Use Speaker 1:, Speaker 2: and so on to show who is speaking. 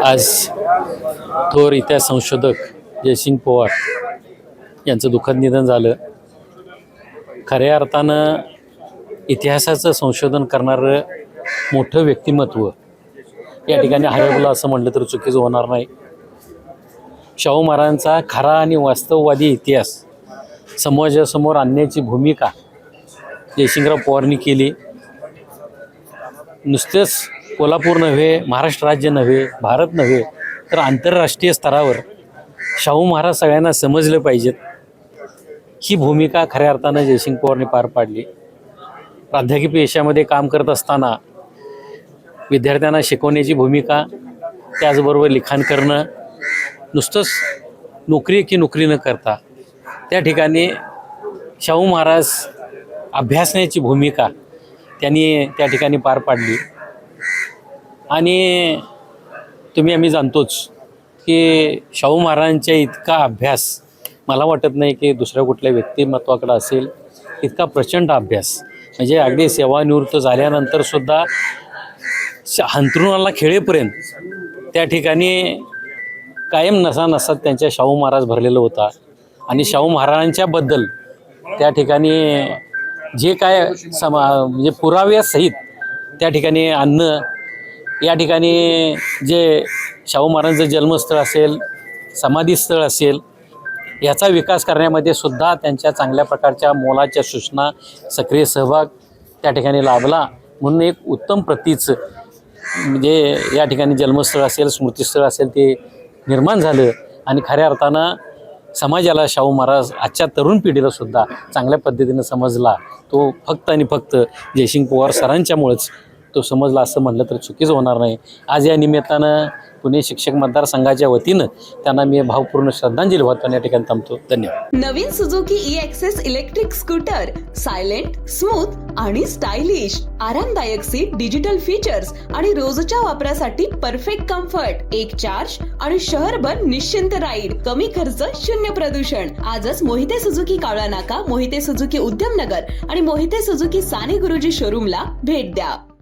Speaker 1: आज थोर इतिहास संशोधक जयसिंग पवार यांचं दुःखद निधन झालं. खऱ्या अर्थानं इतिहासाचं संशोधन करणारं मोठं व्यक्तिमत्व या ठिकाणी हरवलं असं म्हटलं तर चुकीचं होणार नाही. शाहू महाराजांचा खरा आणि वास्तववादी इतिहास समाजासमोर आणण्याची भूमिका जयसिंगराव पवारांनी केली. नुसतेच कोल्हापूर नव्हे, महाराष्ट्र राज्य नव्हे, भारत नव्हे, तर आंतरराष्ट्रीय स्तरावर शाहू महाराज सगळ्यांना समजले पाहिजेत. ही भूमिका खऱ्या अर्थानं जयसिंग पवारने पार पाडली. प्राध्यापकी पेशामध्ये काम करत असताना विद्यार्थ्यांना शिकवण्याची भूमिका, त्याचबरोबर लिखाण करणं, नुसतंच नोकरी की नोकरी न करता त्या ठिकाणी शाहू महाराज अभ्यासण्याची भूमिका त्यांनी त्या ठिकाणी पार पाडली. आणि आम्ही जाणतोच की शाहू महाराजांच्या इतका अभ्यास मला वाटत नाही की दुसऱ्या कुठल्या व्यक्तिमत्वाकडे असेल. इतका प्रचंड अभ्यास म्हणजे अगदी सेवानिवृत्त झाल्यानंतर सुद्धा अंथरुणाला खेळेपर्यंत त्या ठिकाणी कायम नसात त्यांच्या शाहू महाराज भरलेलं होता. आणि शाहू महाराजांच्याबद्दल त्या ठिकाणी जे काय म्हणजे पुराव्यासहित त्या ठिकाणी आणणं, या ठिकाणी जे शाहू महाराजांचं जन्मस्थळ असेल, समाधीस्थळ असेल, याचा विकास करण्यामध्ये सुद्धा त्यांच्या चांगल्या प्रकारच्या मोलाच्या सूचना, सक्रिय सहभाग त्या ठिकाणी लाभला. म्हणून एक उत्तम प्रतीचं म्हणजे या ठिकाणी जन्मस्थळ असेल, स्मृतीस्थळ असेल ते निर्माण झालं. आणि खऱ्या अर्थानं समाजाला शाहू महाराज आजच्या तरुण पिढीला सुद्धा चांगल्या पद्धतीनं समजला. तो फक्त आणि फक्त जयसिंग पवार सरांच्यामुळेच तो समजला असं म्हटलं तर चुकीचं होणार नाही. आज या निमित्तानं पुणे शिक्षक मतदारसंघाच्या वतीनं त्यांना मी भावपूर्ण श्रद्धांजली वाहतो. या ठिकाणी थांबतो. धन्यवाद.
Speaker 2: नवीन Suzuki e Access electric scooter, silent, smooth आणि स्टायलिश, आरामदायक सीट, डिजिटल फीचर्स आणि रोजच्या वापरासाठी परफेक्ट कम्फर्ट, एक चार्ज आणि शहरभर निश्चिंत राईड, कमी खर्च, शून्य प्रदूषण. आजच मोहिते सुझुकी कावळा नाका, मोहिते सुझुकी उद्यमनगर आणि मोहिते सुझुकी साने गुरुजी शोरूमला भेट द्या.